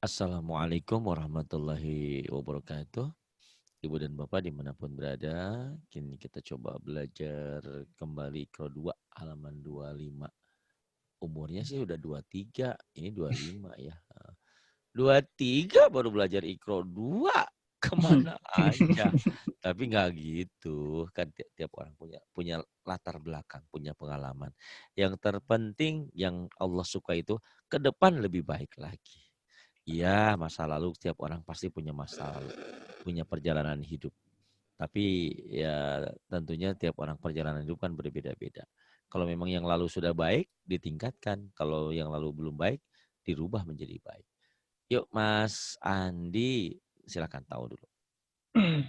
Assalamualaikum warahmatullahi wabarakatuh. Ibu dan Bapak dimanapun berada, kini kita coba belajar kembali Ikro 2 halaman 25. Umurnya sih udah 23, ini 25 ya. 23 baru belajar Ikro 2, kemana aja. Tapi nggak gitu, kan tiap orang punya latar belakang, punya pengalaman. Yang terpenting yang Allah suka itu ke depan lebih baik lagi. Iya, masa lalu setiap orang pasti punya masa lalu, punya perjalanan hidup. Tapi ya tentunya tiap orang perjalanan hidup kan berbeda-beda. Kalau memang yang lalu sudah baik, ditingkatkan. Kalau yang lalu belum baik, dirubah menjadi baik. Yuk Mas Andi, silakan tahu dulu. Bukan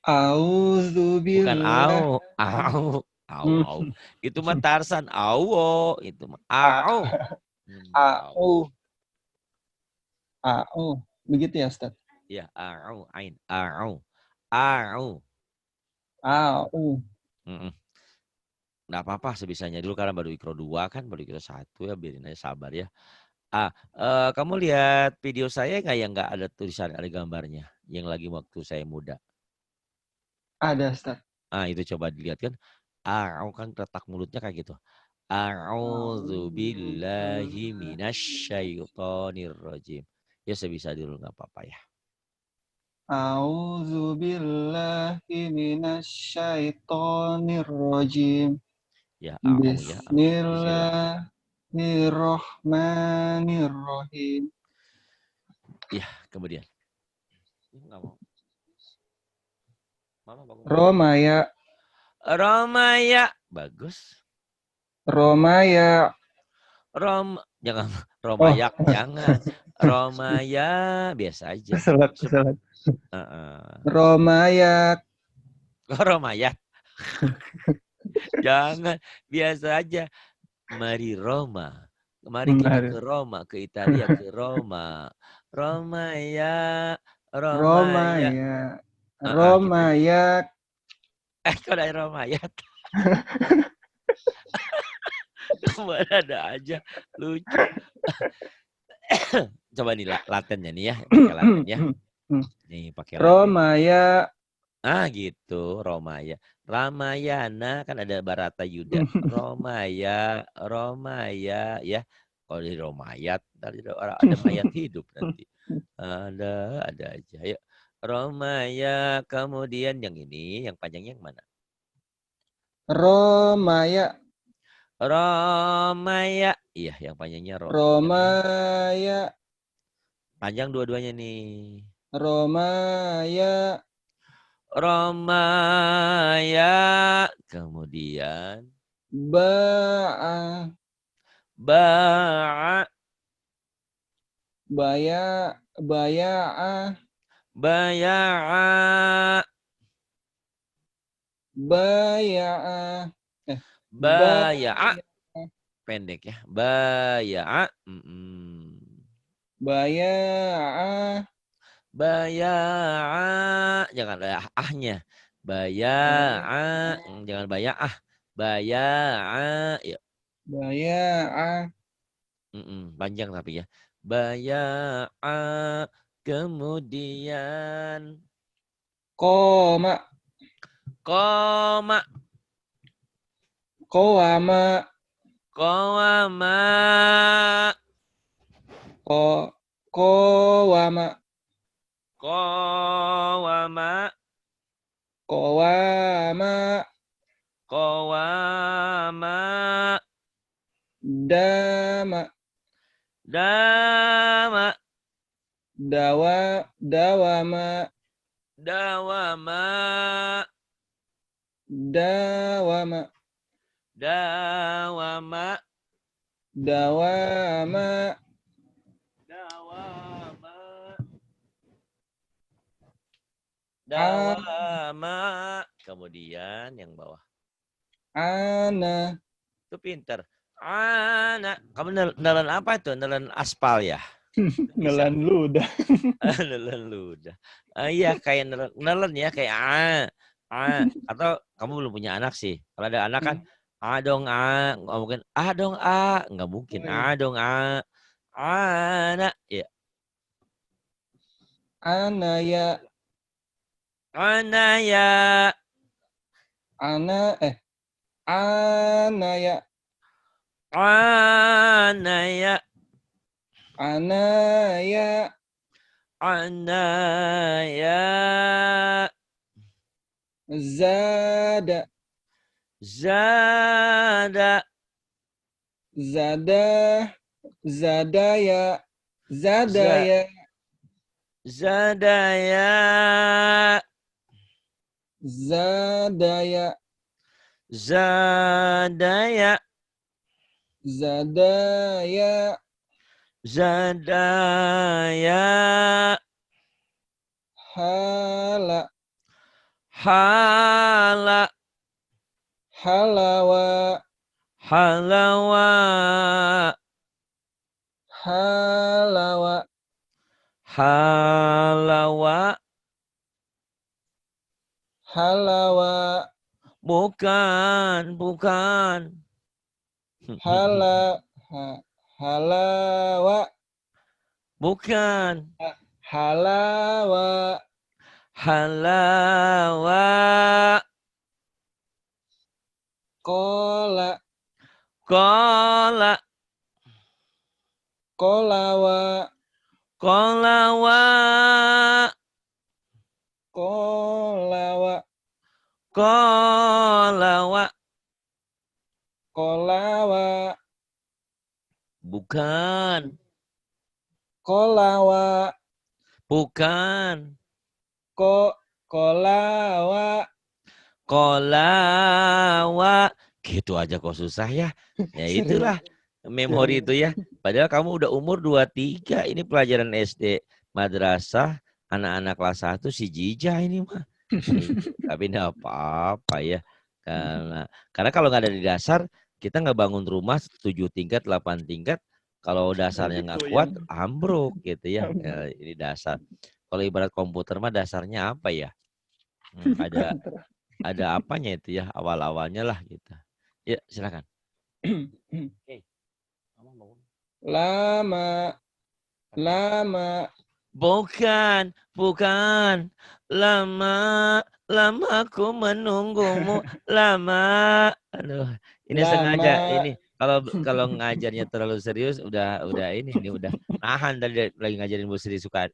Auzubillah. au. Itu mah Tarsan, itu mah A, au. Au. au, au. Begitu ya, Ustaz? Ya, au. Au. Mm-mm. Nggak apa-apa sebisanya dulu karena baru Ikro 2 kan, baru Ikro 1 ya, biarin aja sabar ya. Kamu lihat video saya nggak yang nggak ada tulisan, ada gambarnya, yang lagi waktu saya muda. Ada, Ustaz. Itu coba dilihat kan. Kan letak mulutnya kayak gitu. A'udzubillahi minasyaitonirrajim. Ya sebisa dulu nggak apa-apa ya. Auzubillahi minasyaitonirrajim. Ya, ya. Bismillah. Bismillahirrahmanirrahim. Ya, kemudian. Nggak mau. Mama bangun dulu. Romaya, Romaya. Bagus. Romaya. Jangan Oh, Romayak, jangan. Romaya biasa aja. salat, salat. Romaya. Romayat, jangan, biasa aja. Mari Roma. Mari kita ke Roma, ke Italia, ke Roma. Romaya, Romaya. Romaya. Gitu aja. Romaya. Kalau ada Romayat, kemana ada aja. Lucu. Coba nih latennya nih ya, pakai laten ya. Nih pakai laten. Romaya. Gitu, Romaya. Ramayana kan ada Barata Yuda. Romaya ya. Kalau di Romayat, ada mayat hidup nanti. Ada aja. Yuk. Romaya, kemudian yang ini, yang panjangnya yang mana? Romaya. Romaya. Iya, yang panjangnya Yang Romaya. panjang dua-duanya nih. Romaya. Romaya. Kemudian Ba'a. Ba'a. Baya'a. Baya'a. Baya'a. Baya'a. Pendek ya. Baya'a. Baya'a. Baya'a. Jangan ada ahnya. Baya'a. Jangan baya'ah. Baya'a. Ya. Baya'a. Panjang tapi ya. Baya'a. Kemudian Qoma. Koma. Qawama. Qawama. Qawama. Qawama. Qawama. Qawama. Dama. Dama. Dawama. Dawama. Dawama. Dawama. Dawama. Dawama. Dawama. Kemudian yang bawah. Ana. Itu pinter. Ana. Kamu nelen apa itu? Nelen aspal ya? Bisa. Nelan ludah. Nelen ludah. Iya, kayak nelen ya, kayak atau kamu belum punya anak sih. Kalau ada anak kan, dong nggak mungkin dong nggak mungkin Oh, iya. dong Ana. Ya. Anaya. Anaya. Anaya. Anaya. Anaya. Anaya. Zada. Zada. Zada. Zadaya. Za. Zadaya. Zadaya. Zadaya. Zadaya. Zadaya. Zadaya. Hala. Hala. Halawa. Halawa. Halawa. Halawa. Halawa. Bukan, bukan. Halawa. Bukan. Halawa. Halawa. Kola. Kola. Kolawa. Kolawa. Kolawa. Kolawa. Kolawa. Bukan. Kolawa. Bukan. Kolawa. Kolawa. Gitu aja kok susah ya. Ya Serius. itulah memori itu ya. Padahal kamu udah umur 23. Ini pelajaran SD. Madrasah. Anak-anak kelas 1 si Jijah ini mah. Tapi enggak apa-apa ya. Karena kalau nggak ada di dasar, kita nggak bangun rumah 7 tingkat, 8 tingkat. Kalau dasarnya nggak kuat, ambruk gitu ya. Ini dasar. Kalau ibarat komputer mah dasarnya apa ya? Ada apanya itu ya, awal-awalnya lah gitu. Ya, silakan. Lama. Lama. Bukan, bukan. Lama, lama aku menunggumu. Lama. Aduh, ini sengaja. Lama. Ini kalau ngajarnya terlalu serius, udah ini udah nahan tadi lagi ngajarin Bu Sri Sukan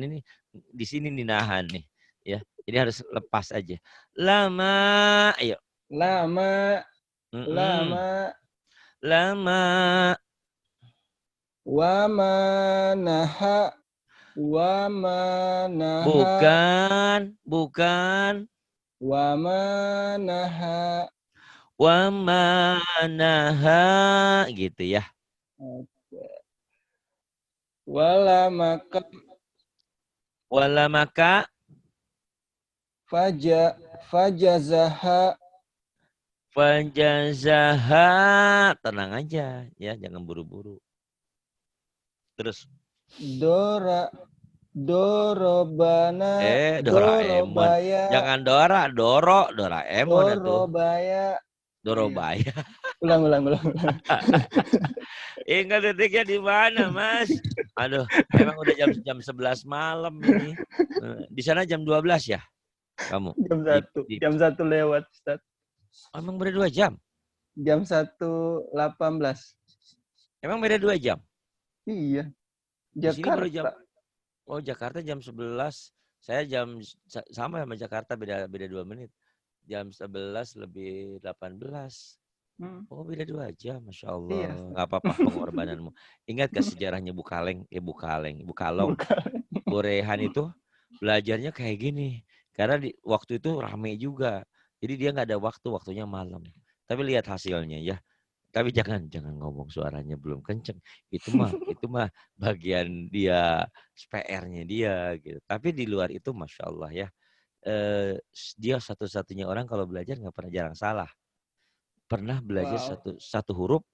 ini di sini nih nahan nih. Ya, ini harus lepas aja. Lama, ayo. Lama. Mm-mm. Lama. Lama. Wamanaha. Wamanaha. Bukan, bukan. Wamanaha. Wamanaha gitu ya. Walamaka. Wala maka Fajazaha. fajazaha. Tenang aja ya, jangan buru-buru. Terus Dorobana. Doraemon. Dorobaya. Jangan Doraemon atuh. Dorobaya. Dorobaya. Ulang. Ingat detiknya di mana, Mas? Aduh, emang udah jam 11 malam ini. Di sana jam 12 ya? Kamu? Jam 1 lewat, Ustaz. Emang beda 2 jam? Jam 1.18. Emang beda 2 jam? Iya. Di sini baru jam. Jakarta. Oh, Jakarta jam 11. Saya sama Jakarta beda 2 menit. Jam 11 lebih 18. Oh, beda 2 jam. Masya Allah. Iya. Nggak apa-apa pengorbananmu. Ingat gak sejarahnya Bukalong? Bu Rehan itu belajarnya kayak gini. Karena waktu itu rame juga. Jadi dia nggak ada waktunya malam. Tapi lihat hasilnya ya. Tapi jangan ngomong suaranya belum kenceng. Itu mah bagian dia, PR-nya dia gitu. Tapi di luar itu Masya Allah ya. Dia satu-satunya orang kalau belajar nggak pernah jarang salah. Pernah belajar satu huruf,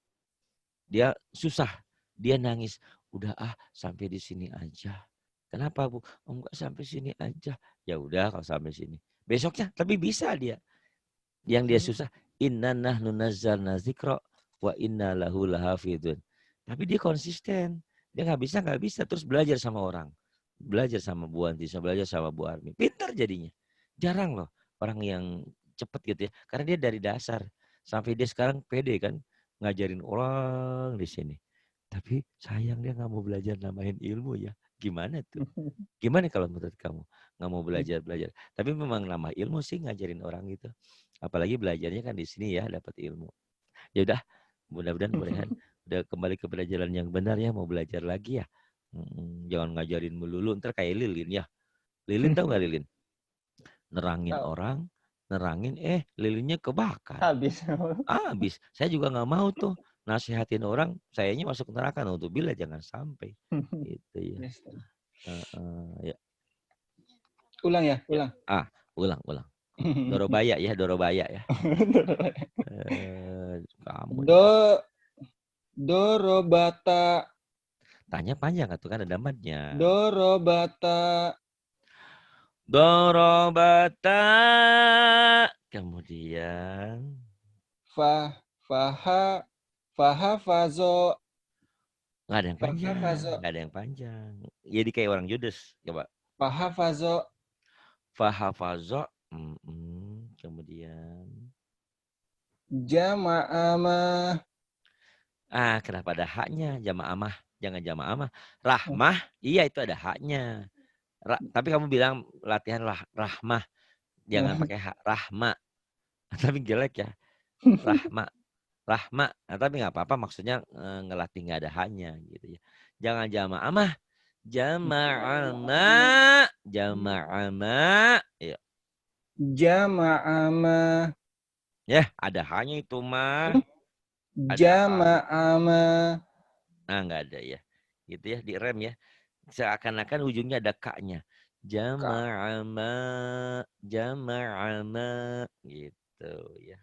dia susah. Dia nangis. Udah sampai di sini aja. Kenapa Bu? Enggak, sampai sini aja. Ya udah kalau sampai sini. Besoknya tapi bisa dia. Yang dia susah, inna nahnu nazzalna dzikra wa inna lahu lahafidun. Tapi dia konsisten. Dia nggak bisa. Terus belajar sama orang. Belajar sama Bu Antisa, belajar sama Bu Armi. Pintar jadinya. Jarang loh orang yang cepet gitu ya. Karena dia dari dasar. Sampai dia sekarang pede kan. Ngajarin orang di sini. Tapi sayang dia nggak mau belajar namain ilmu ya. Gimana tuh? Gimana kalau menurut kamu? Nggak mau belajar. Tapi memang nama ilmu sih ngajarin orang gitu. Apalagi belajarnya kan di sini ya dapat ilmu. Ya udah, mudah-mudahan Burehan udah kembali ke pelajaran yang benar ya, mau belajar lagi ya. Jangan ngajarin melulu, ntar kayak Lilin ya. Lilin tahu nggak Lilin? Nerangin Tahu. orang, nerangin, lilinnya kebakar. Habis. Habis. Saya juga nggak mau tuh nasihatin orang, sayanya masuk neraka. Untuk bila jangan sampai. Gitu ya. Yes, Ustaz. Ya. Ulang ya, Ya. ulang. Ulang. Dorobaya ya. Kamu nih. Dorobata. Tanya panjang atau kan ada madnya. Dorobata. Dorobata. Kemudian. Fahafazo. Nggak ada yang panjang. Fahafazo. Nggak ada yang panjang. Jadi kayak orang Judes. Coba. Fahafazo. Fahafazo. Kemudian. Jama'ama. Kenapa ada haknya? Jamaah. Jangan jamaah. Rahmah. Iya itu ada haknya. Tapi kamu bilang latihan rahmah. Jangan pakai hak. Rahma. Tapi jelek ya. Rahma. Tapi nggak apa-apa. Maksudnya ngelatih nggak ada haknya gitu ya. Jangan jamaah. Jama'ama. Ya. Jama'ama. Ya, ada haknya itu mah. Jama'ama. Nggak ada ya. Gitu ya, direm ya. Seakan-akan ujungnya ada kaknya. Jama'ama. Gitu ya.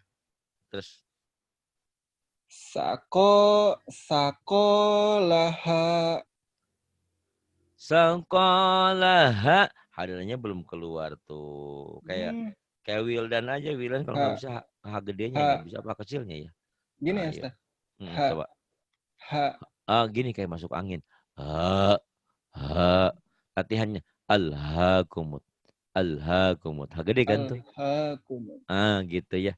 Terus. Sakolaha. Sekolah. Hadirnya belum keluar tuh. Kayak Wildan aja. Wildan kalau nggak Ha, bisa H gedenya nggak ha. bisa apa kecilnya ya. Gini ya, Ayo. Ustaz. Ha, Coba. ha. Gini kayak masuk angin. Ha. Latihannya. Alhaakumut. H gede kan tuh. Alhaakum. Gitu ya.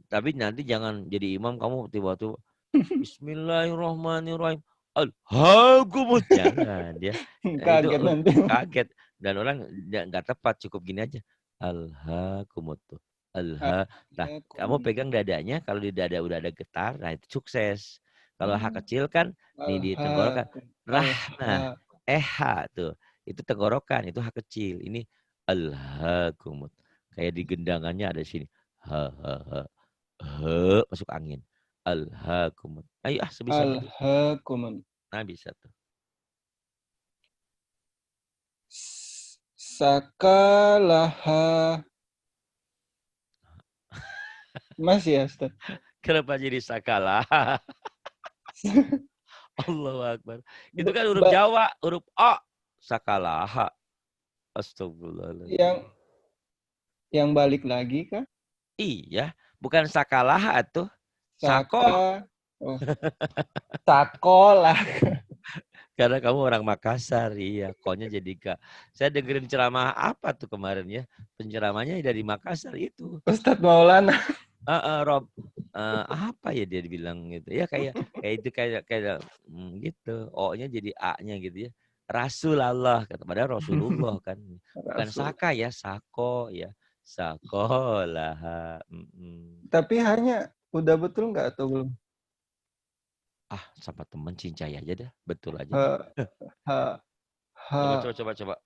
Tapi nanti jangan jadi imam kamu tiba-tiba Bismillahirrahmanirrahim. Alhaakumut. Jangan ya. Itu Kaget nanti. kaget dan orang nggak tepat, cukup gini aja. Alhaakumut tuh. Nah, kamu Alhaakum. pegang dadanya, kalau di dada udah ada getar, nah itu sukses. Kalau H kecil kan nih di tenggorokan. Alhaakum. Rahmah. H tuh. Itu tenggorokan, itu H kecil. Ini alhaakumut. Kayak di gendangannya ada sini. Ha ha ha. Masuk angin. Alhaakumut. Ayo sebisanya. Alhaakum. Nah bisa tuh. Sakalaha. Masih ya, Ustaz? Kenapa jadi sakala? Allahu Akbar. Itu kan huruf Jawa, huruf A. Sakalaha. Astagfirullahaladzim. Yang balik lagi kah? Iya, bukan sakalaha tuh. Sako. Oh. Sakolah. Karena kamu orang Makassar, iya. Konya jadi Kak. Saya dengerin ceramah apa tuh kemarin ya? Penceramahnya dari Makassar itu. Ustadz Maulana. Rob. Apa ya dia bilang gitu. Ya kayak itu kayak gitu. O-nya jadi A-nya gitu ya. Rasulullah kata, padahal Rasulullah kan. Bukan Saka ya, Sako ya. Sakolah. Tapi hanya udah betul nggak atau belum? Sama temen cincai aja dah. Betul aja dah. Coba.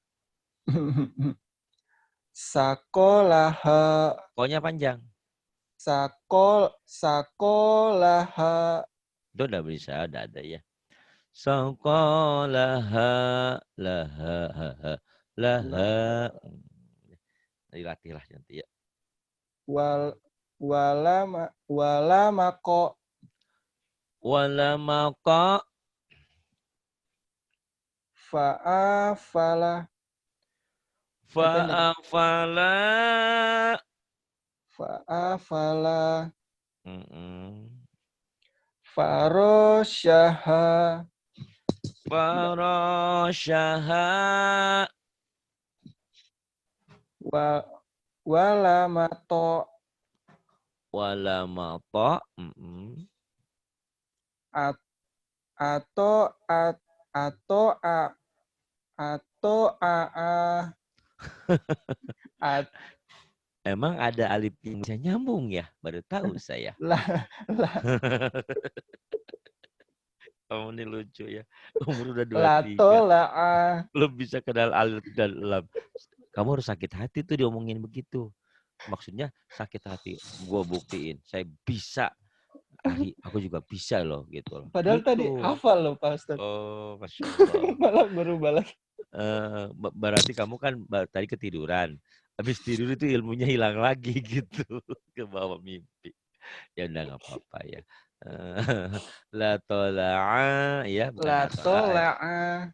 Sakolah. Pokoknya panjang. Sakolah. Itu udah bisa, udah ada ya. Sakolaha. Laha. Dilatih lah nanti ya. Walamako. Walamako. Fa'afala. Fa'afala. Farosyaha. Farasyaha. Walamato. Walamata. At, atau at, atau a, atau a, at, Emang ada alif yang bisa nyambung ya? Baru tahu saya. lah, lah, Kamu ini lucu ya. Umur udah 23. lato, la, a. Belum bisa kenal alif dan lam. Kamu harus sakit hati tuh diomongin begitu. Maksudnya sakit hati. Gue buktiin. Saya bisa. Ari, aku juga bisa loh gitu loh. Padahal tadi Gitu. hafal loh Pak Ustadz. Oh, Masya Allah. Malah berubah lagi. Berarti kamu kan tadi ketiduran. Habis tidur itu ilmunya hilang lagi gitu. Ke bawah mimpi. Ya udah nggak apa-apa ya. La tola'a ya bukan la Lato, tola'a. la, a.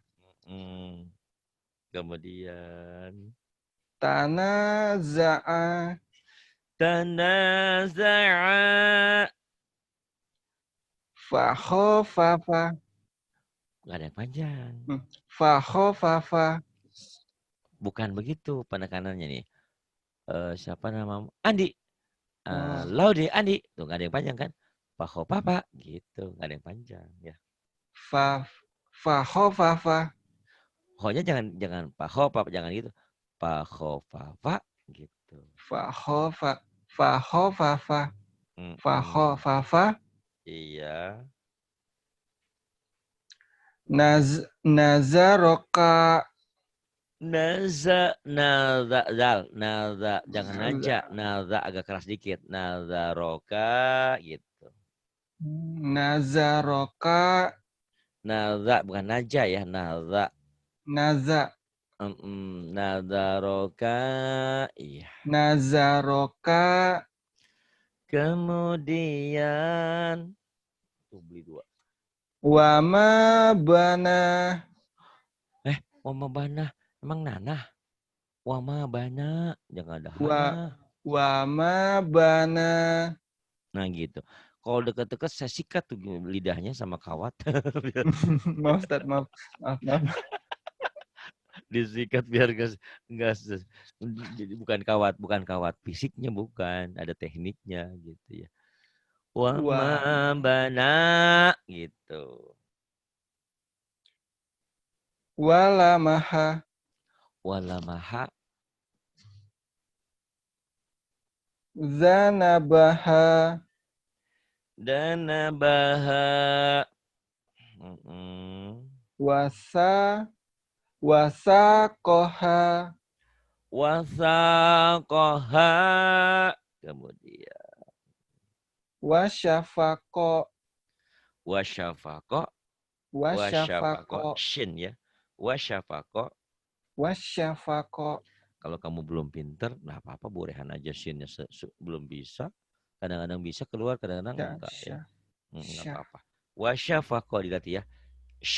Kemudian Tanah, za'a. tanaza'a. Faho, fafa. Nggak ada yang panjang. Faho, fafa. Bukan begitu penekanannya nih. Siapa namamu? Andi. Oh. Laude Andi. Tuh nggak ada yang panjang kan? Paho papa gitu. Nggak ada yang panjang ya. Faho, fafa. Ho-nya jangan paho papa jangan gitu. Paho papa gitu. Faho, fa. Faho, fafa. Faho, fafa. Iya. Nazaroka. Naza jangan naja, naza agak keras dikit. Nazaroka gitu. Nazaroka. Naza bukan naja ya, naza. Naza. Nazaroka, iya. Nazaroka. Kemudian tuh beli 2. Wama bana. Wama bana, emang nanah. Wama bana, jangan ada hana. Wama bana. Nah gitu. Kalau deket-deket saya sikat tuh lidahnya sama kawat. Maaf, Ustaz, maaf. Disikat biar enggak bukan kawat fisiknya bukan, ada tekniknya gitu ya. Wama bana gitu. Walamaha. Walamaha. Zanabaha. Danabaha. Wasakoha. Wasaqaha. Kemudian Wasyafako. wasyafaqo. Wasyafako. Shin ya. Wasyafaqo. Wasyafako. Kalau kamu belum pinter, nah apa-apa borehan aja shinnya belum bisa. Kadang-kadang bisa keluar, kadang-kadang enggak ya. Enggak apa-apa. Wasyafaqo dilatih ya.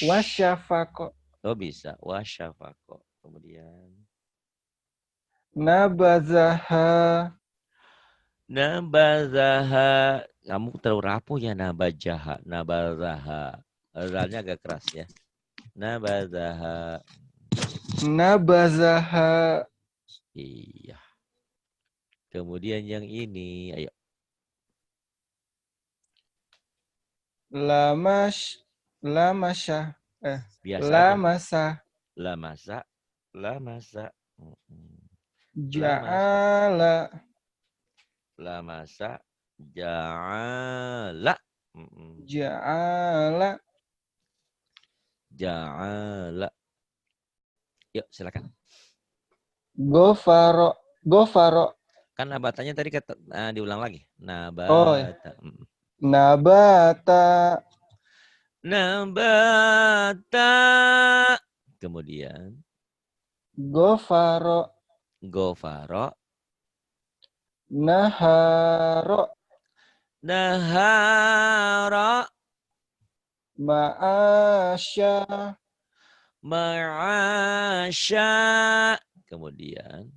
Wasyafako. Oh bisa. Wasyafaqo. Kemudian Nabazaha. nabazaha. Kamu terlalu rapuh ya nabajaha. Nabazaha. Zalnya agak keras ya. Nabazaha. Nabazaha. Iya. Kemudian yang ini, ayo. Lamasha. Biasa Lamasa. aja. Lamasa. Lamasa. Ja'ala. Lamasa. Ja'ala. Ja'ala. Ja'ala. Yuk silakan. Gofaro. Gofaro. Kan nabatannya tadi diulang lagi. Nabata. Oh, ya. Nabata. Nabata. Kemudian. Gofaro. Gofaro. Naharo. Nahara. Ma'asya. Ma'asya. Kemudian.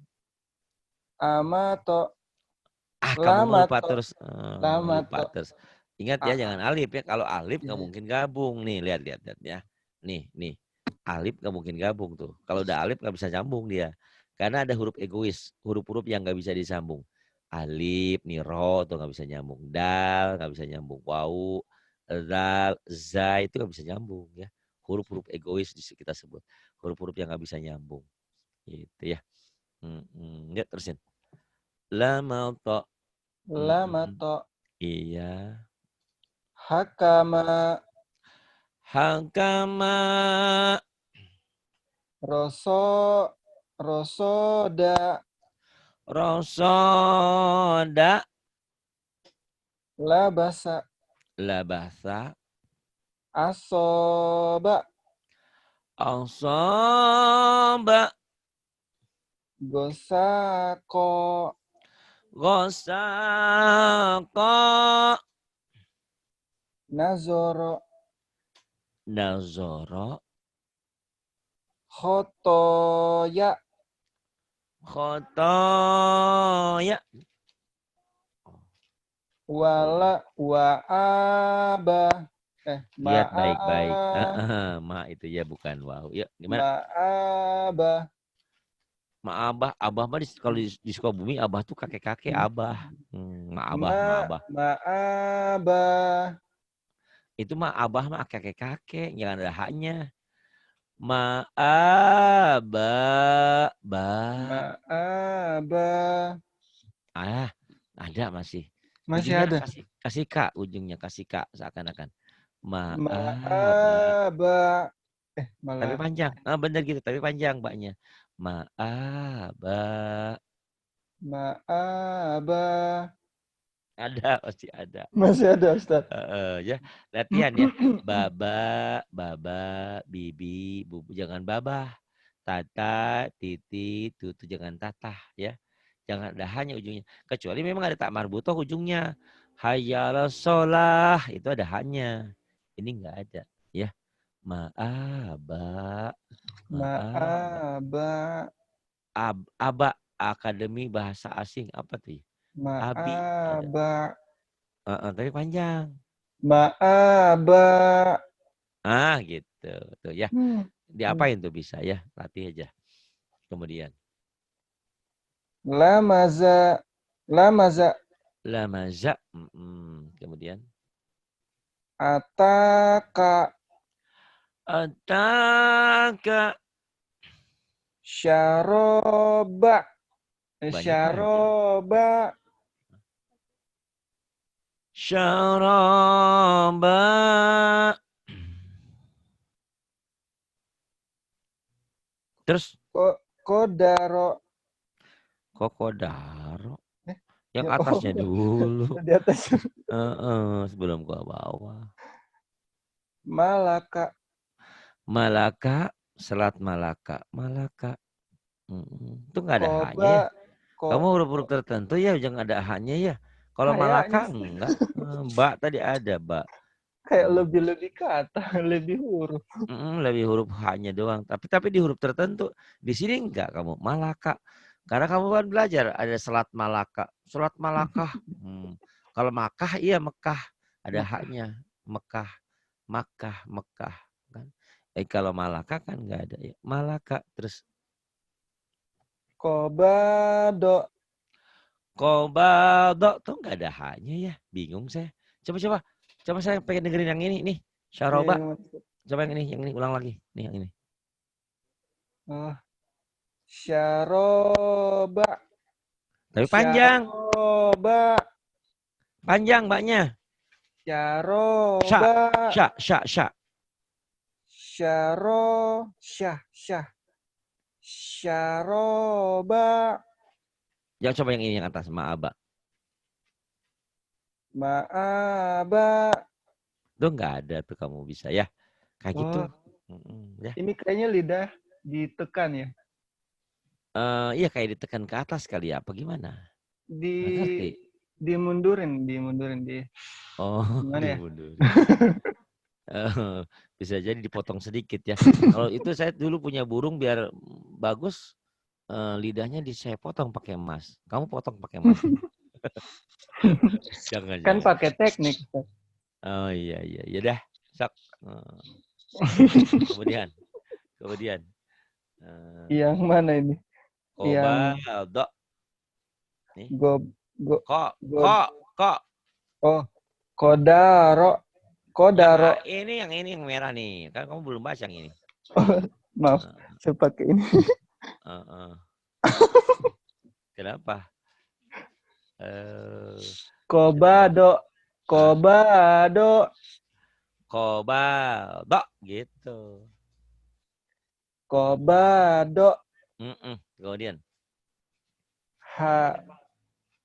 Amato. Kamu lupa terus. Lamato. Lupa terus. Ingat ya, jangan alif ya. Kalau alif nggak mungkin gabung. Nih, lihat ya. nih. Alif nggak mungkin gabung tuh. Kalau udah alif nggak bisa nyambung dia. Karena ada huruf egois, huruf-huruf yang nggak bisa disambung. Alif, nih ro tuh nggak bisa nyambung. Dal nggak bisa nyambung. Wau, zal, za itu nggak bisa nyambung ya. Huruf-huruf egois kita sebut. Huruf-huruf yang nggak bisa nyambung. Gitu ya. Ya terusin. Lama to. Lama to. Iya. Hakama. Hakama. Rosoda. Rosoda. Labasa. Labasa. Asoba. Asaba. Gosako. Gosaka. Nazoro. Nazoro. Khotoya. Khotoya. Wa'aba. Lihat baik-baik. Ma'aba. Ma itu ya bukan wow. Yuk gimana? Ma'aba. Ma'abah. Abah mah kalau di Sukabumi abah tuh kakek-kakek abah. Ma'abah. Ma'aba. Itu mah abah mah kakek-kakek. Jangan ada haknya. Ma'aba. Ma'aba. Ada masih. Masih Ujungnya ada. kasih kak. Ujungnya kasih kak seakan-akan. Ma'aba. Ma'aba. Tapi Malah. panjang. Bener gitu. Tapi panjang mbaknya. Ma'aba. Ma'aba. Ada. Pasti ada. Masih ada, Ustaz. Ya. Latihan ya. Baba. Bibi. Bubu. Jangan babah. Tata. Titi. Tutu. Jangan tatah. Ya. Jangan ada hanya ujungnya. Kecuali memang ada tak marbutoh ujungnya. Hayyala sholah. Itu ada hanya. Ini enggak ada. Ya. Ma'aba. Ma'aba. Aba. Akademi Bahasa Asing. Apa tuh? Abi. Ada. Ma'aba. Tapi panjang. Ma'aba. Gitu. Tuh ya. Hmm. Diapain tuh bisa ya. Latih aja. Kemudian. Lamaza. Lamaza. Lamaza. Kemudian. Ataka. Ataka. Syaroba. Banyak aja. Syaroba. Syaraba. Terus. Kodaro. Kokodaro. Yang Ya, atasnya dulu. Di atas. Sebelum ke bawah. Malaka. Malaka. Selat Malaka. Malaka. Itu nggak ada hanya ya. Kamu huruf-huruf tertentu ya jangan ada hanya ya. Kalau Malaka enggak. Mbak tadi ada, Mbak. Kayak lebih kata, lebih huruf. Lebih huruf hanya doang. Tapi di huruf tertentu. Di sini enggak kamu. Malaka. Karena kamu kan belajar ada selat Malaka. Selat Malakah. Kalau Makkah iya Mekah. Ada haknya. Mekah. Makkah. Mekah. Kan? Kalau Malaka kan enggak ada ya. Malaka. Terus. Kobado. Kobado tuh enggak ada haknya ya. Bingung saya. Coba saya pengen dengerin yang ini nih. Syaroba. Coba yang ini ulang lagi. Nih yang ini. Syaroba. Tapi panjang. Syaroba. Panjang mbaknya. Syaroba. Sya. Syaroba. Jangan coba yang ini yang atas. Ma'aba. Itu enggak ada tuh kamu bisa ya. Kayak gitu. Ya. Ini kayaknya lidah ditekan ya. Iya kayak ditekan ke atas kali ya. Apa gimana? Dimundurin di. Gimana dimundurin. Bisa jadi dipotong sedikit ya. Kalau itu saya dulu punya burung biar bagus, lidahnya saya potong pakai emas. Kamu potong pakai emas. Jangan. Kan pakai teknik. Oh iya. Ya dah. Sok Kemudian. Yang mana ini? Yang Qobado. Nih. go go Kok. oh kodaro kodaro. Yang ini yang merah nih. Kan kamu belum baca yang ini. Maaf, saya pakai ini. Kenapa? Kobado gitu. Kobado. Kemudian.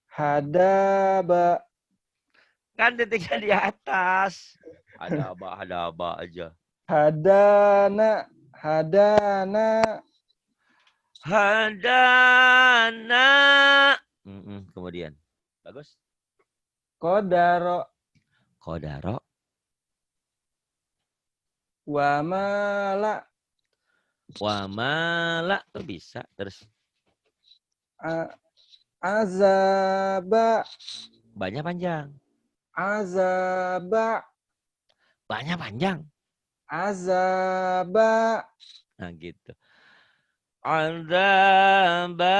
Hadaba. Kan titiknya di atas. Ada apa aja. Hadana. Kemudian. Bagus. Kodaro. Wamala tuh bisa. Terus. Azaba. Banyak panjang. Azaba. Banyak panjang. Azaba. Nah gitu. Azaba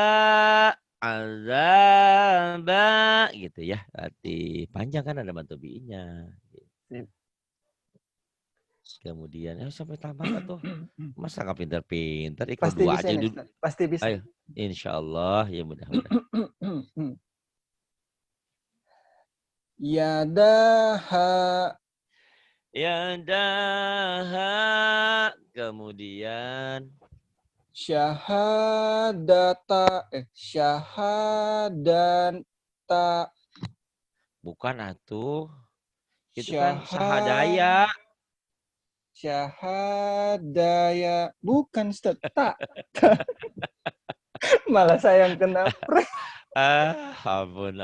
gitu ya. Berarti panjang kan ada matobi'nya. Kemudian sampai tamat tuh. Masa nggak pinter-pinter? Ikut Pasti dua bisa aja nih, dulu. pasti bisa. Ayo, insya Allah ya mudah-mudahan. Yadaha. Kemudian syahadata. Bukan atuh. Itu kan sahadaya. Syahadaya. Bukan tak. Malah saya yang kena prank. Ampun.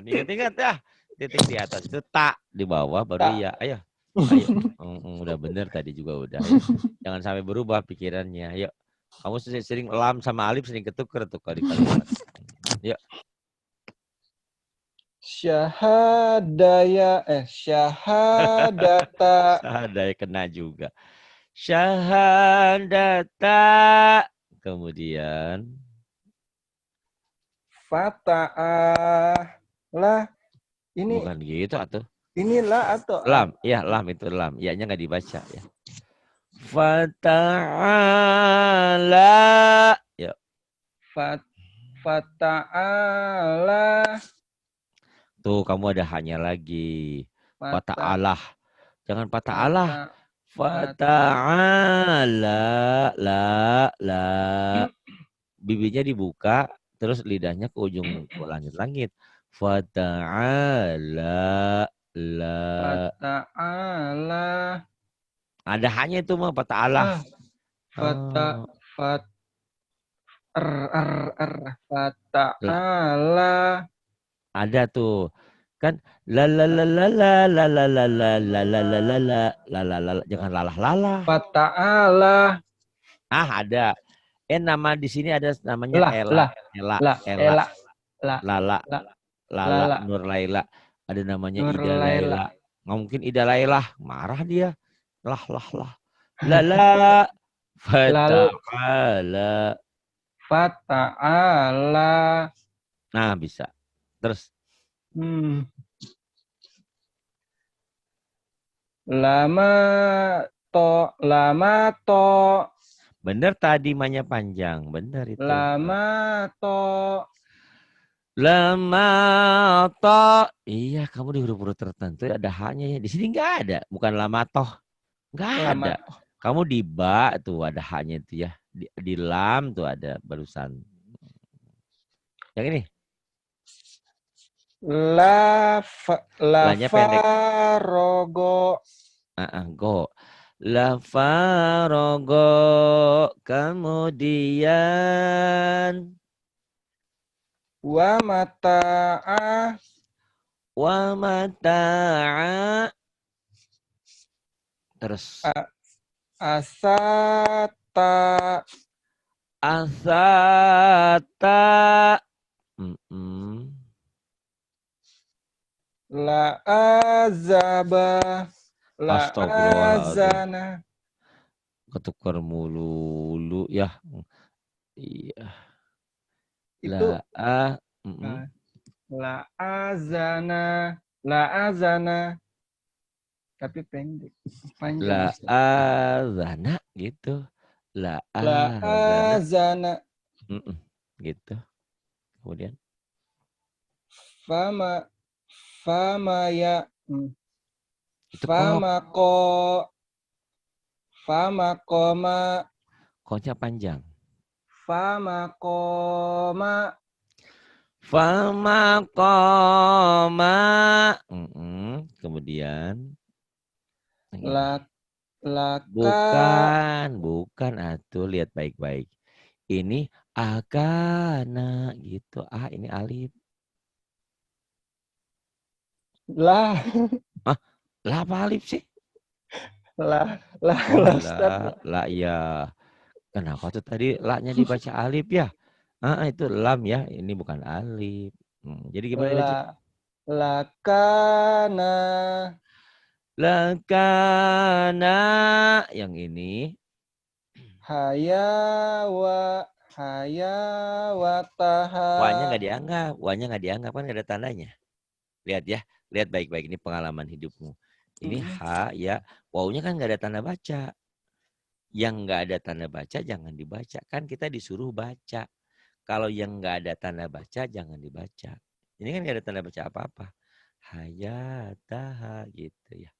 Ingat-ingat ya. Titik di atas itu tak, di bawah baru Tak. ya. Ayo. Udah bener tadi juga udah. Ya. Jangan sampai berubah pikirannya. Yuk. Kamu sering lam sama alif sering ketuker tuh kali kalimat. Yuk. Syahadata. Sahadaya kena juga. Syahadata. Kemudian Fata'ah. Lah. Ini. Bukan gitu atuh. Inilah atau Lam. Ya lam itu lam. Ianya nggak dibaca ya. Fata'ala. Ya. Fata'ala. Tuh kamu ada hanya lagi. Fata'alah. Jangan fata'alah. Fata'ala. La. Bibirnya dibuka. Terus lidahnya ke ujung langit-langit. Fata'ala. La. Fata'ala. Ada hanya itu mah fata'alah. Fata'ala. Ada tuh. Kan la la la la la la la la la la la la la la la la jangan lalah lalah. Fata'ala. Ada. Nama di sini ada namanya Ela. Lala, Nur Laila. Ada namanya Ida Laila. Nggak mungkin Ida Laila. Marah dia. Lah. Lala. Fata'ala. Nah bisa. Terus. Lama to. Bener tadi mahnya panjang. Bener itu. Lama to. Iya, kamu di huruf-huruf tertentu ada hanya ya. Di sini nggak ada. Bukan lama toh. Nggak ada. Kamu di ba tuh ada hanya itu ya. Di lam tuh ada barusan. Yang ini. Lafarogo. Go. Lafarogo. Kemudian. Wa mata'a. Terus. Asata. La azaba. La Astagfirullahaladzim. azana. Ketukar mulu ya. Iya. Itu Mm-mm. la azana. La azana. Tapi pendek. Panjang La Ustaz. azana gitu. La La azana. azana. Mm-mm. Gitu. Kemudian Fama. Fama ya. itu kok Fama ko. Fama koma. koknya panjang. Fama koma. Fama koma. Kemudian yang ini. La, laka. Bukan atuh, lihat baik-baik. Ini akana gitu. Ini alif. Lah. Ah, lah apa alif sih? Lah. Oh, Lah Ustaz. la ya. Kenapa tuh tadi la-nya dibaca alif ya? Itu lam ya. Ini bukan alif. Jadi gimana lanjut? La. Lakana. Lakana yang ini. Hayawa. Hayawataha. Wanya nggak dianggap. Wanya nggak dianggap kan nggak ada tandanya. Lihat ya. Lihat baik-baik ini pengalaman hidupmu. Ini ha ya. Wawunya kan nggak ada tanda baca. Yang nggak ada tanda baca jangan dibaca. Kan kita disuruh baca. Kalau yang nggak ada tanda baca jangan dibaca. Ini kan nggak ada tanda baca apa-apa. Hayataha gitu ya.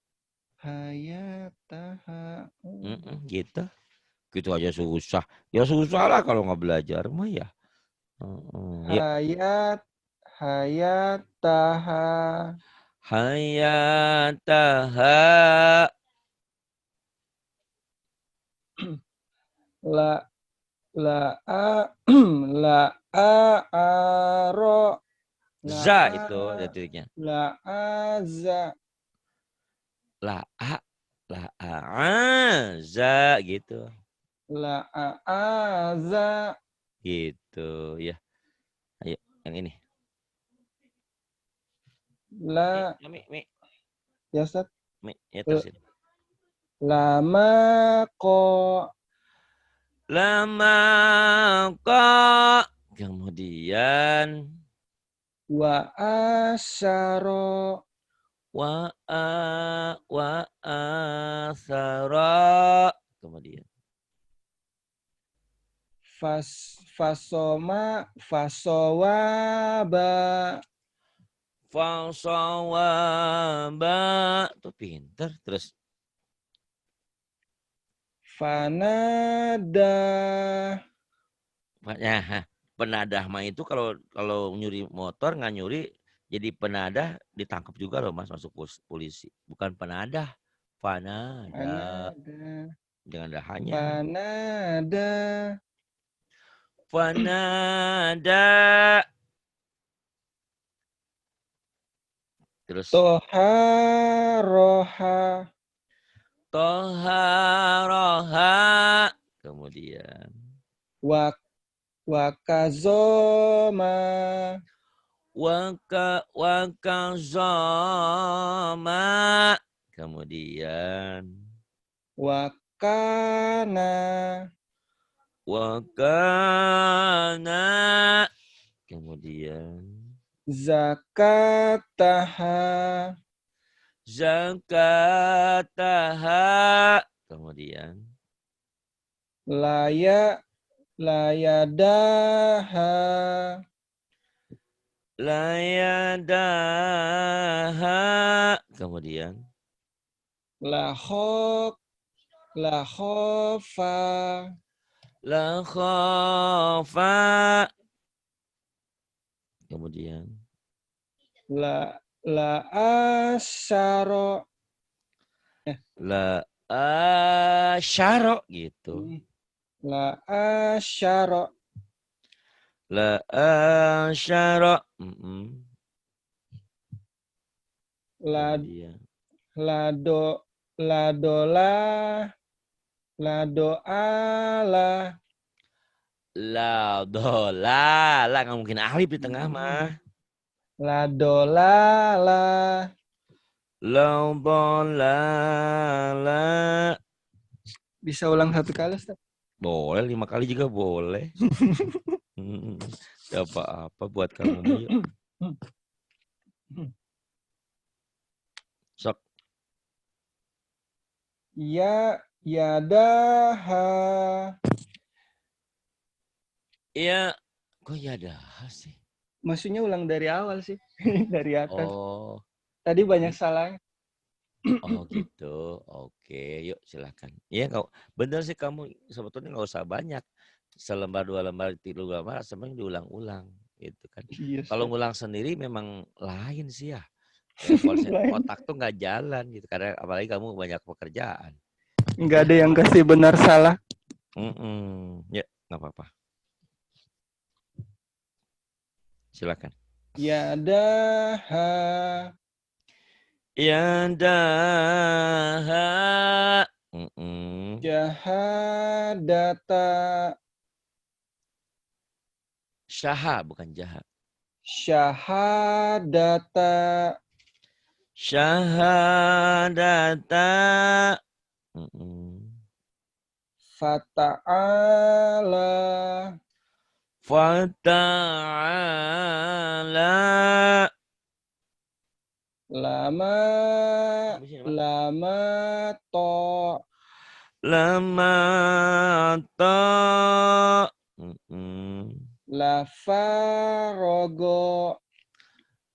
Hayataha. Gitu. Gitu aja susah. Ya susah lah kalau nggak belajar mah ya. Ya. Hayataha. Hayataha. La. La a. La a aro. La Za a. itu detiknya. La aza. La a za gitu. La a aza. Gitu ya. Ayo yang ini. La. Mi. Ya Ustaz. Mi, ya terusin. Lama ko. Lama kok. Kemudian Wa asyaro. wa asara. Kemudian Fasoma. Fasowaba. fasawaba. Tuh pinter. Terus Fanada. penadah mah itu kalau nyuri motor nggak nyuri jadi penadah ditangkap juga loh mas masuk polisi. Bukan penadah. Fanada. Fanada. Jangan ada hanya. Fanada. Fanada. Terus Toharoha. toharoha. Kemudian Wakazoma. wakazama. Kemudian Wakana. wakana. Kemudian Zakataha. zakataha. Kemudian Layadaha. layadaha. Kemudian Lahok. Lahofa. la khafa. Kemudian La asyaro. la asyara gitu. La asyaro. La asyara. Kemudian Ladola. Ladoala. la dola. La nggak mungkin alif di tengah mah. Ladolala. Lau dolala. Bisa ulang satu kali, Ustaz? Boleh, 5 kali juga boleh. Gak apa-apa buat kamu mah yuk. Sok. Ya, yadaha. Iya. Kok ya dah sih? Maksudnya ulang dari awal sih. Dari atas. Oh. Tadi banyak salahnya. Oh gitu. Oke, yuk silakan. Iya kau bener sih kamu sebetulnya nggak usah banyak. Selembar, 2 lembar, 3 lembar sebenarnya diulang-ulang gitu kan. Iya, Kalau Ustaz. ngulang sendiri memang lain sih ya. Kayak Lain. otak tuh nggak jalan gitu karena apalagi kamu banyak pekerjaan. Nggak ada yang kasih benar salah. Ya, nggak apa-apa. Silakan. Yadaha. Ya daha. Jahadata. Syaha bukan jaha. Syahadata. Syahadata. Fata'ala. Fata'ala. Lama. Lama to. Lama ta. Lafarogo.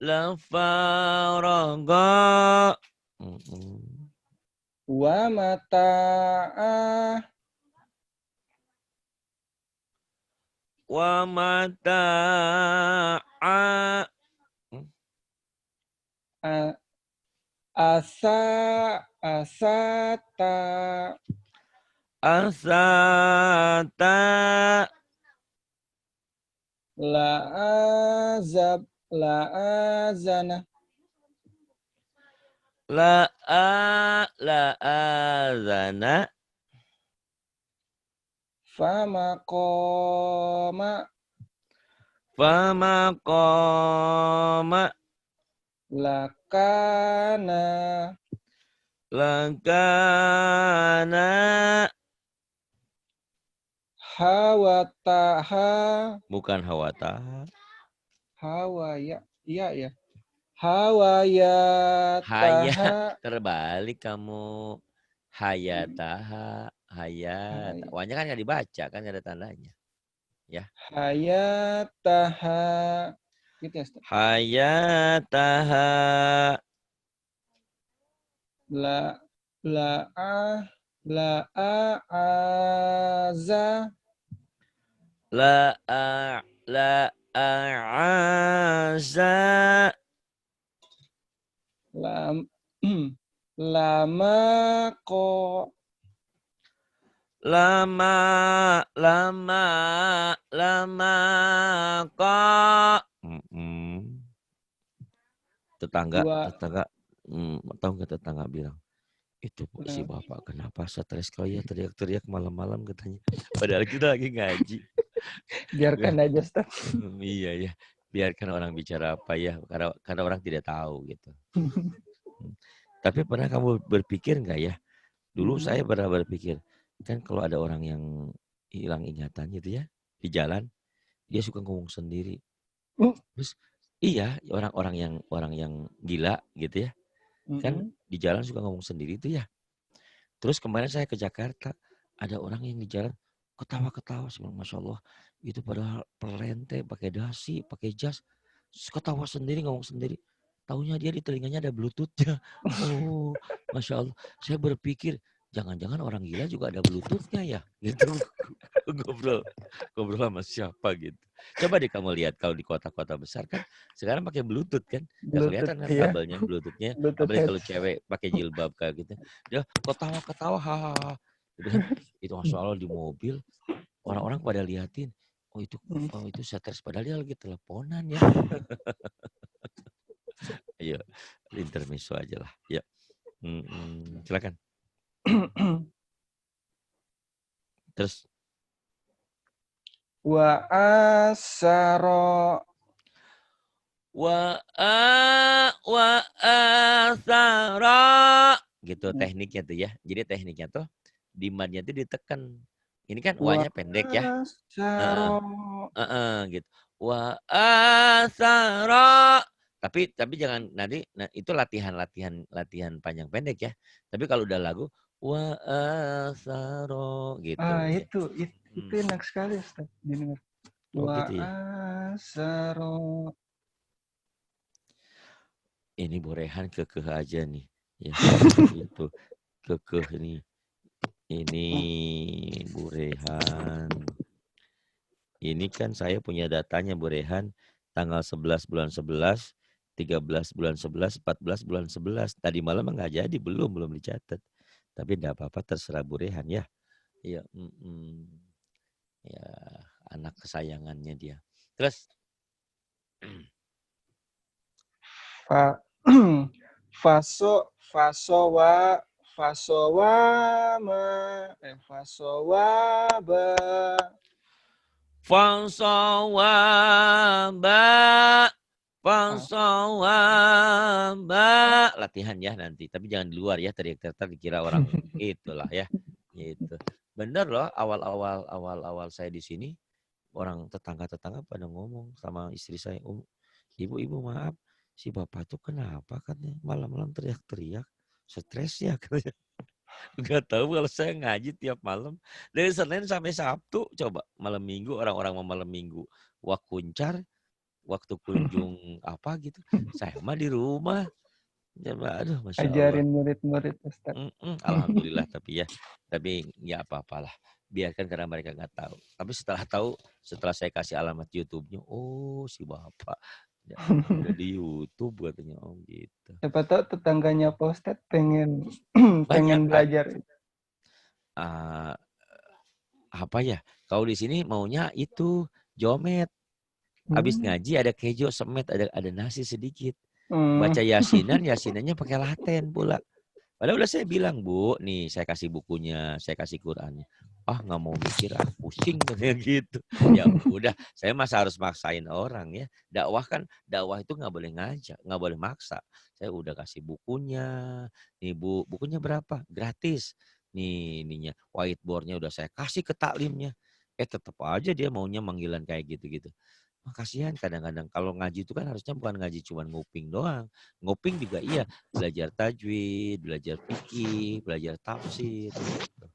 La faraga. Wa mata'a. Wa mata'a. Asata. Asata. La'azana. La'azana. Famaqoma. Famaqama. Lakana. Lakana. Hawataha. Bukan hawata. Hawaya. Iya ya. Haya. Hawayataha. Terbalik kamu. Hayataha. Hayat. Hay- Wanya kan nggak dibaca. Kan nggak ada tandanya. Ya. Hayataha. Gitu ya, Ustaz. Hayataha. La la'a la'aza. La'aza. Lam lama ko. Lama. Lama. Lama. Kok. Tetangga. Wa Tahu nggak tetangga bilang. Itu si nah, bapak kenapa stres kali ya teriak-teriak malam-malam katanya. Padahal kita lagi ngaji. biarkan aja, Ustaz. Iya ya. Biarkan orang bicara apa ya. Karena orang tidak tahu gitu. Tapi pernah kamu berpikir nggak ya? Dulu saya pernah berpikir. Kan kalau ada orang yang hilang ingatan gitu ya. Di jalan. Dia suka ngomong sendiri. Terus iya orang yang gila gitu ya. Kan di jalan suka ngomong sendiri itu ya. Terus kemarin saya ke Jakarta, ada orang yang di jalan ketawa-ketawa, Masya Allah. Itu padahal perlente, pakai dasi, pakai jas. Terus ketawa sendiri, ngomong sendiri. Taunya dia di telinganya ada bluetoothnya. Oh, Masya Allah. Saya berpikir, jangan-jangan orang gila juga ada bluetoothnya ya. Gitu. Ngobrol sama siapa gitu. Coba deh kamu lihat kalau di kota-kota besar kan sekarang pakai bluetooth kan. Gak Bluetooth, kelihatan kan iya. kabelnya bluetoothnya. Bluetooth Apalagi kalau heads. cewek pakai jilbab kayak gitu. Dia ketawa-ketawa hahaha. Gitu kan. Itu Masya Allah di mobil. Orang-orang pada liatin. Oh itu stres. Padahal dia lagi teleponan ya. Ayo intermezzo aja lah. Ya. Silakan. Terus. Wa asaro. Wa asara. Gitu tekniknya tuh ya. Jadi tekniknya tuh di madnya tuh ditekan. Ini kan Wa wa-nya pendek ya. Heeh. asaro. Gitu. Wa asara. Tapi jangan nanti itu latihan panjang pendek ya. Tapi kalau udah lagu wa asaro gitu ya. Itu enak sekali Ustaz didengar. Oh Wa gitu ya. asaro. Ini Borehan kekeh aja nih ya. Itu kekeh nih. Ini Borehan. Ini kan saya punya datanya Borehan tanggal 11 bulan 11, 13 bulan 11, 14 bulan 11. Tadi malam nggak jadi, belum dicatat. Tapi enggak apa-apa, terserah Borehan ya. Iya, ya anak kesayangannya dia. Terus Fa fasowa fasowaba. Fansawaba, Ah, fansawaba. Latihan ya nanti, tapi jangan di luar ya, teriak-teriak dikira orang itulah ya. Gitu. Bener loh, awal-awal saya di sini, orang tetangga-tetangga pada ngomong sama istri saya, ibu maaf, si bapak tuh kenapa katanya malam-malam teriak-teriak, stres ya katanya. Nggak tahu kalau saya ngaji tiap malam. Dari Senin sampai Sabtu, coba malam Minggu, orang-orang mau malam Minggu. Kuncar, waktu kunjung apa gitu. Saya mah di rumah. Coba, aduh Masya Allah. ajarin murid-murid Ustaz. Alhamdulillah tapi ya. Tapi ya apa-apalah. Biarkan karena mereka nggak tahu. Tapi setelah tahu, setelah saya kasih alamat YouTube-nya, oh si bapak. Ya, udah di YouTube katanya, oh gitu. Siapa tahu tetangganya Pak Ustaz pengen Banyak pengen ada. belajar. Apa ya? Kalau di sini maunya itu jomet. Habis Hmm. ngaji ada kejo, semet, ada nasi sedikit. Hmm. Baca yasinannya pakai laten pula. Padahal udah saya bilang, Bu, nih saya kasih bukunya, saya kasih Qurannya. Ah nggak mau mikir, pusing katanya gitu. Ya udah, saya masa harus maksain orang ya. Dakwah itu nggak boleh ngajak, nggak boleh maksa. Saya udah kasih bukunya. Nih Bu, bukunya berapa? Gratis. Nih ininya, whiteboardnya udah saya kasih ke taklimnya. Tetap aja dia maunya manggilan kayak gitu-gitu. Kasihan kadang-kadang kalau ngaji itu kan harusnya bukan ngaji cuma nguping doang. Nguping juga iya, belajar tajwid, belajar fikih, belajar tafsir gitu.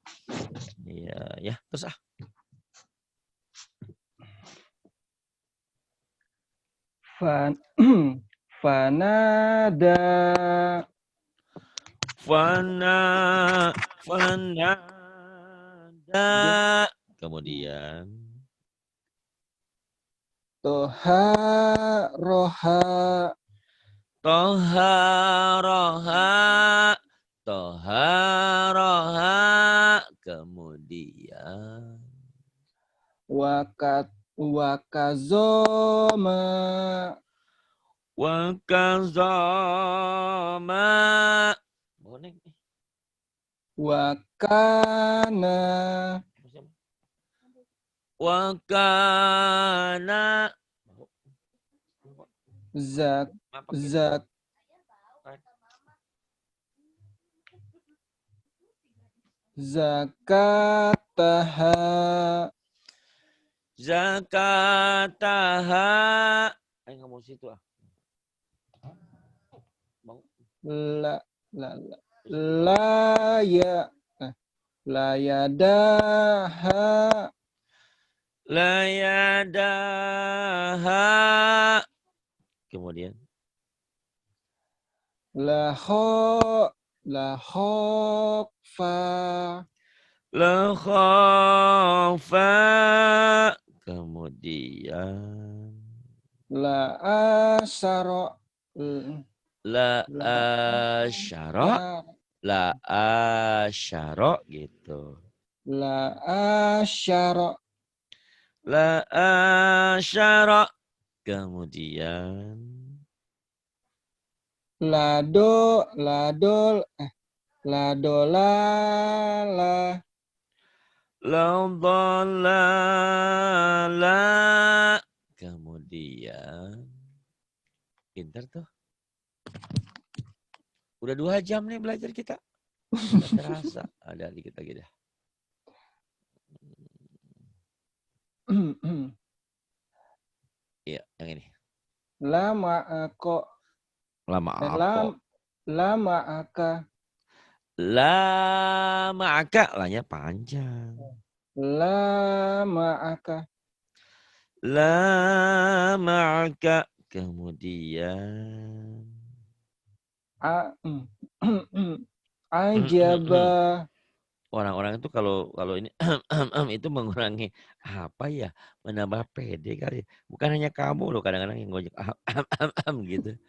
Iya, ya. Terus Fan Fanada fana dia fanada. Kemudian Toha Roha toha roha toha roha. Kemudian Wakat Wakazoma wakazama. Bonek nih. Wakana Wakana. Zak Zak Zakataha Zakataha. Ayo ngomong situ Bang. la la la la ya layadaha Layadaha. Kemudian laho lahokfa lakhafa. Kemudian la asaro la la asyara. La asyara gitu. la asyara La asyara. Kemudian lado ladol ladolala la dhalala. Kemudian Pinter tuh. Udah 2 jam nih belajar kita. Nggak terasa. Ada dikit lagi dah. Iya, yang ini. Lama kok. Lama apa? Lama aka. Lama akak. Lahnya panjang. Lama aka. Lama akak. Kemudian. Ajaba. Orang-orang itu kalau ini itu mengurangi apa ya, menambah pede kali. Bukan hanya kamu loh kadang-kadang yang ngojek gitu.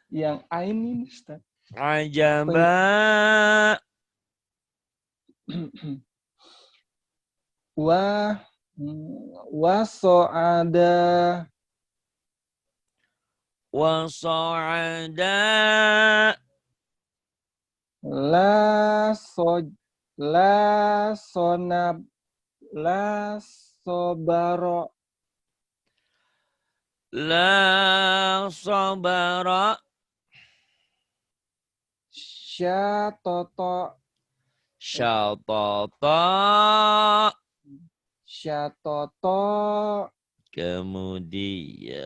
Yang ain ini Ustaz. Ajaba. Waso'ada. Waso'ada. La sonab. La sobaro. La sabara. Syatoto. Syatata. Syatoto. Kemudian.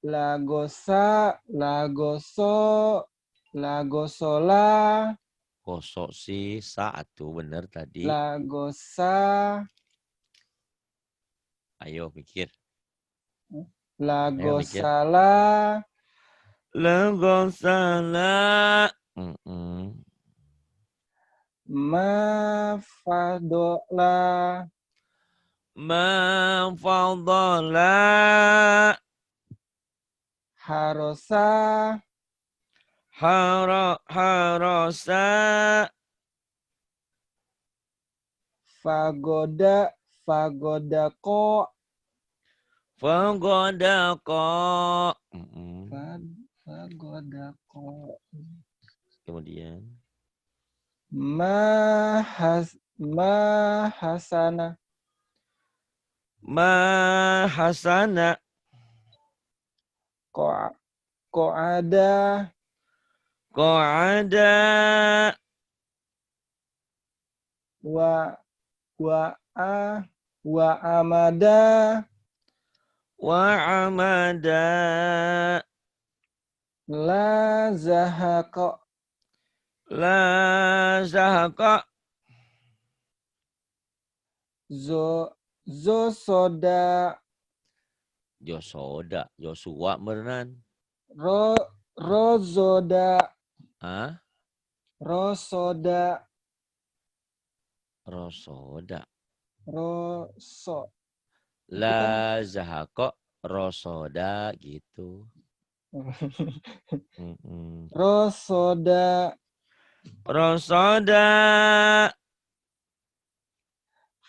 Lagosa. Lagoso. Lagosola. Kosok sih satu bener tadi. Lagosa. Ayo mikir. Lagosala. Lagosala. Mafadola. Mafadala. Harosa. Harosa. Fagodako. Fagodako. Fagodako. Kemudian. Mahasana. Mahasana. Ko'ada. Ko'ada. Wa amada. Wa amada. La zahako. La zahaka. Zosoda. Josoda. Joshua beneran. Rozoda. Hah? Rosoda. Rosoda. Roso. La zahaka. Rosoda gitu. Rosoda. Rosoda.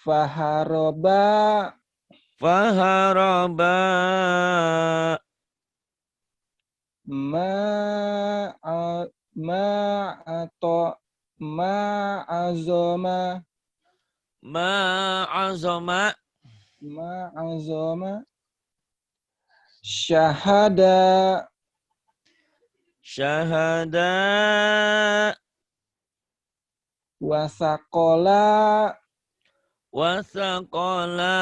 Faharoba. Faharoba. Ma'azoma. Ma'azoma. Ma'azoma. Syahada. Syahada. Wasakola. Wasakola.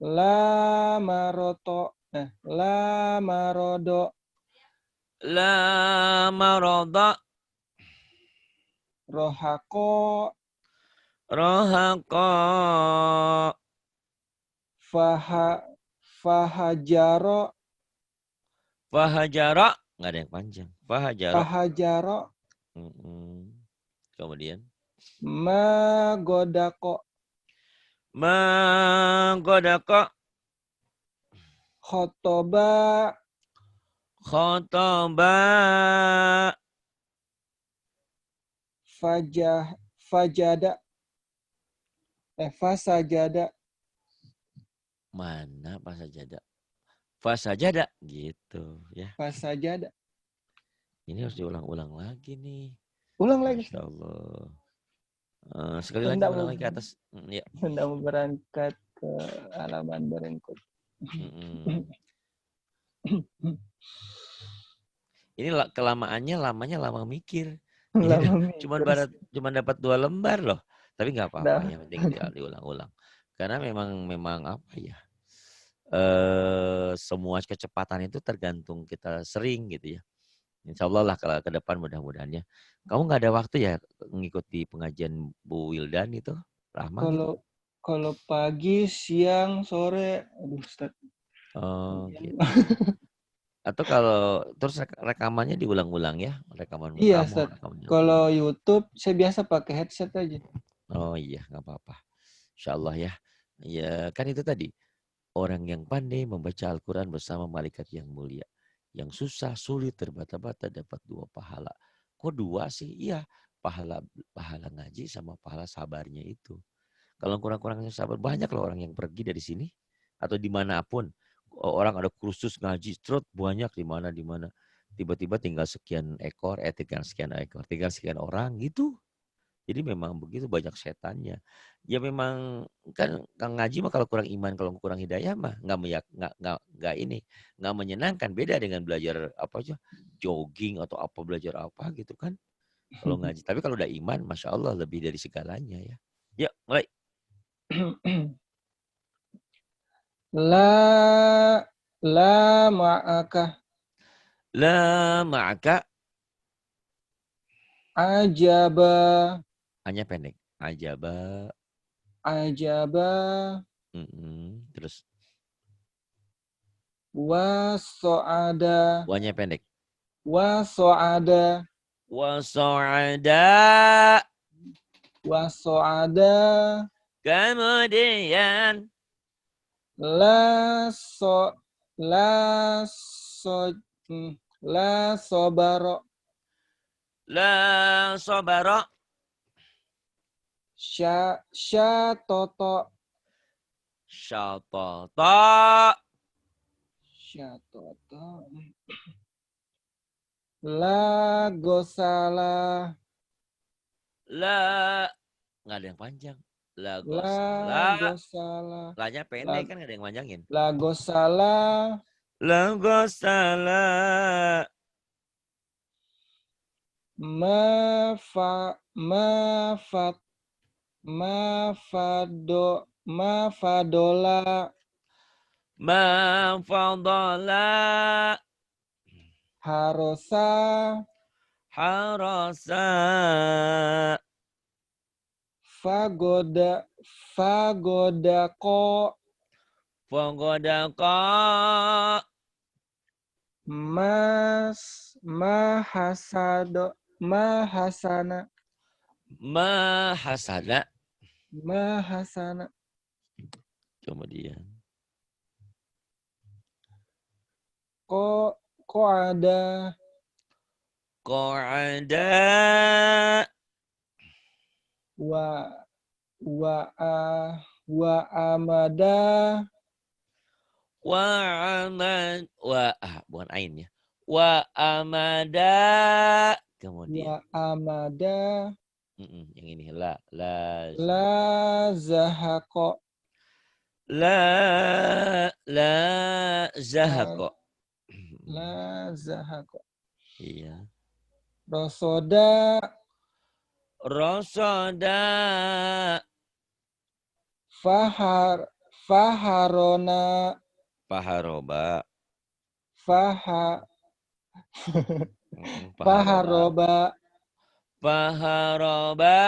La maroto. La marodo. La maroda. Rohako. Rohaka. Fahajaro. Fahajara. Nggak ada yang panjang. Fahajara. Fahajaro. Kemudian. Magodako. Manggodaka. Khotoba. Khotoba. Fajada. Fasajada. Mana fasajada? Fasajada gitu ya. Fasajada. Ini harus diulang-ulang lagi nih. Ulang lagi. Masya Allah. Sekali lagi Hendak ulang mau lagi ke atas. Ya. hendak mau berangkat ke halaman berikut. Ini kelamaannya lama mikir. Ini Lama mikir. cuman dapat 2 lembar loh. Tapi nggak apa-apa, Dah. yang penting diulang-ulang. Karena memang apa ya? Semua kecepatan itu tergantung kita sering gitu ya. Insya Allah lah kalau ke depan mudah-mudahannya. Kamu nggak ada waktu ya mengikuti pengajian Bu Wildan itu, Rahma gitu? Kalau pagi, siang, sore, aduh Ustaz. Oh gitu. Atau kalau terus rekamannya diulang-ulang ya, rekaman Iya kamu, Ustaz. rekaman Kalau ulang. YouTube saya biasa pakai headset aja. Oh iya, nggak apa-apa. Insya Allah ya. Ya kan itu tadi. Orang yang pandai membaca Al-Quran bersama malaikat yang mulia. Yang susah, sulit, terbata-bata dapat 2 pahala. Kok 2 sih? Iya, pahala pahala ngaji sama pahala sabarnya itu. Kalau kurang-kurangnya sabar, banyak loh orang yang pergi dari sini atau dimanapun. Orang ada kursus ngaji, strut banyak di mana. Tiba-tiba tinggal sekian ekor, tinggal sekian orang gitu. Jadi memang begitu banyak setannya. Ya memang kan Kang ngaji mah kalau kurang iman, kalau kurang hidayah mah nggak menyenangkan. Beda dengan belajar apa aja jogging atau apa belajar apa gitu kan. Kalau ngaji. Tapi kalau udah iman, masya Allah lebih dari segalanya ya. Yuk mulai. La ma'aka La ma'aka ajaba hanya pendek. Ajaba. ajaba Terus wa so'ada wanya pendek. wa so'ada Wa so'ada. wa so'ada Kemudian la so la so la sobaro la sobara. sya toto Syatata. sya toto la gosala La. Nggak ada yang panjang. La la gosala. gosala Lanya la pendek kan nggak ada yang panjangin. la gosala La gosala. mafat mafadola Ma fadala. harosa Harasa. fagoda fagodako Fogodaka. mahasana Mahasada. mahasana Kemudian. ko ada Qa'ada. wa wa amada Bukan ain ya. Wa amada. Kemudian. wa amada Yang ini la zahako zahako. la zahako Iya. rosoda Rosoda. faharona Paharoba. faha Paharoba. faharoba Paharoba.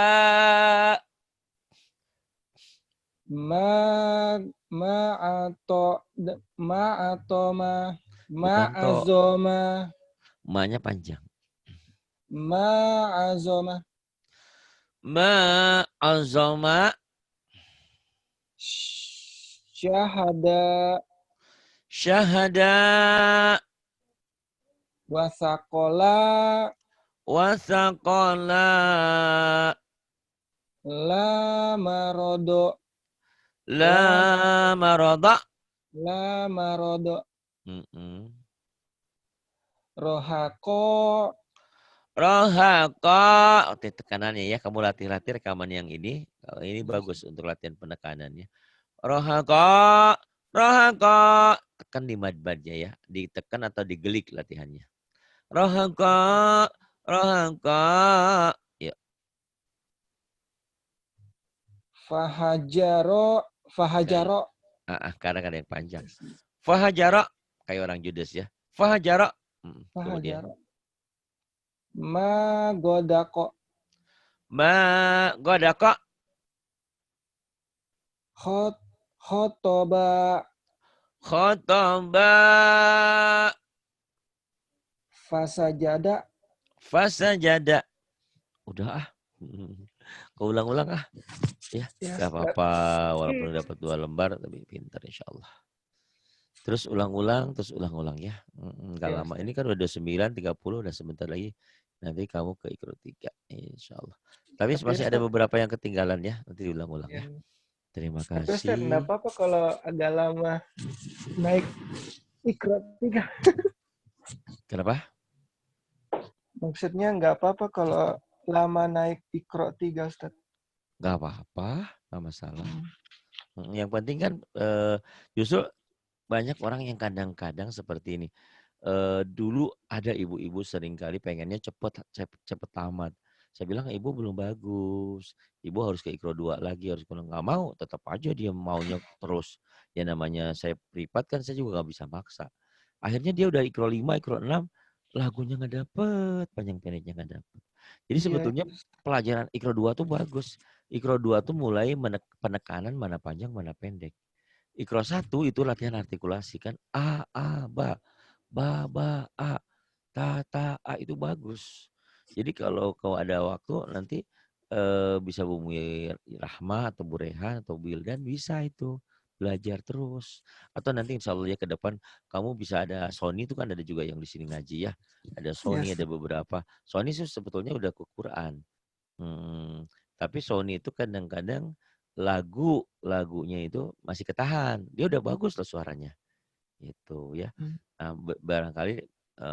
Bukan to. ma'azoma Ma-nya panjang. ma'azoma Ma'azoma. syahada Syahada. wasakola Wasaqala. la marodo La marada. la marodo Mm-mm. rohako Rohaqa. Oke, tekanannya ya. Kamu latih-latih rekaman yang ini. Kalau ini bagus untuk latihan penekanannya. Rohaqa. Rohaqa. Tekan di madbadnya ya. Ditekan atau digelik latihannya. Rohaqa. Rohaqa. Ya. Fahajaro, fahajaro. Kadang ada yang panjang. Fahajara. Kayak orang Judas ya. Fahajara. Kemudian. Fahajaro. Ma godako. Ma godaka. Khotoba. Khotoba. Fasajada. Fasajada. Udah ah. Kau ulang-ulang ah. Ya, gak apa-apa. Walaupun dapat 2 lembar, tapi pintar insya Allah. Terus ulang-ulang, terus ulang-ulang ya. Gak lama. Ini kan udah 29, 30, udah sebentar lagi. Nanti kamu ke ikro 3. Insya Allah. Tapi masih ada beberapa yang ketinggalan ya. Nanti diulang-ulang ya. Terima kasih. Tapi Ustaz, enggak apa-apa kalau agak lama naik ikro 3. Kenapa? Maksudnya enggak apa-apa kalau lama naik ikro 3, Ustaz. Enggak apa-apa, enggak masalah. Yang penting kan justru banyak orang yang kadang-kadang seperti ini. Dulu ada ibu-ibu seringkali pengennya cepet tamat. Saya bilang ibu belum bagus. Ibu harus ke ikro 2 lagi, harus nggak mau, tetap aja dia maunya terus. Ya namanya saya privat kan saya juga nggak bisa maksa. Akhirnya dia udah ikro 5, ikro 6, lagunya nggak dapet, panjang pendeknya nggak dapet. Jadi sebetulnya pelajaran ikro 2 tuh bagus. Ikro 2 tuh mulai penekanan mana panjang, mana pendek. Ikro 1 itu latihan artikulasi kan. A, ba, a, ta, a itu bagus. Jadi kalau kau ada waktu nanti bisa Bu Rahma atau Bu Rehan atau Bu Wildan bisa itu belajar terus. Atau nanti insya Allah ya ke depan kamu bisa ada Sony itu kan ada juga yang di sini ngaji ya. Ada Sony, ada beberapa. Sony sih sebetulnya udah ke Quran. Tapi Sony itu kadang-kadang lagunya itu masih ketahan. Dia udah bagus loh suaranya. Gitu ya. Nah, barangkali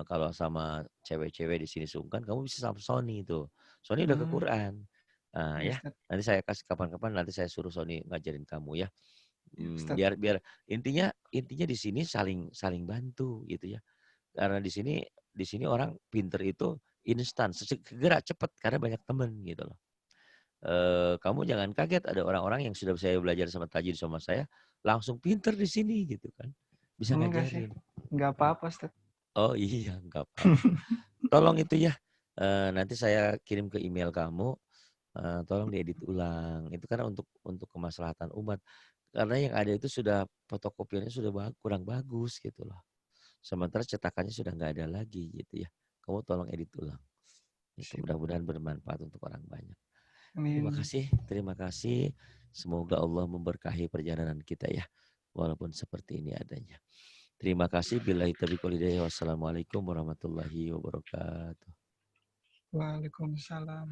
kalau sama cewek-cewek di sini sungkan, kamu bisa sama Sony itu. Sony udah ke Quran. Ya. Nanti saya kasih kapan-kapan nanti saya suruh Sony ngajarin kamu ya. Biar intinya di sini saling bantu gitu ya. Karena di sini orang pinter itu instan, segera cepat karena banyak temen gitu loh. Kamu jangan kaget ada orang-orang yang sudah saya belajar sama tajwid sama saya langsung pinter di sini gitu kan. Bisa ngajarin. Enggak apa-apa, Ustaz. Oh iya, enggak apa-apa. Tolong itu ya. Nanti saya kirim ke email kamu. Tolong diedit ulang. Itu karena untuk kemaslahatan umat. Karena yang ada itu sudah fotokopiannya sudah kurang bagus gitu loh. Sementara cetakannya sudah nggak ada lagi gitu ya. Kamu tolong edit ulang. Itu mudah-mudahan bermanfaat untuk orang banyak. Terima kasih. Semoga Allah memberkahi perjalanan kita ya. Walaupun seperti ini adanya. Terima kasih. Billahi taufiq wal hidayah. Wassalamualaikum warahmatullahi wabarakatuh. Waalaikumsalam.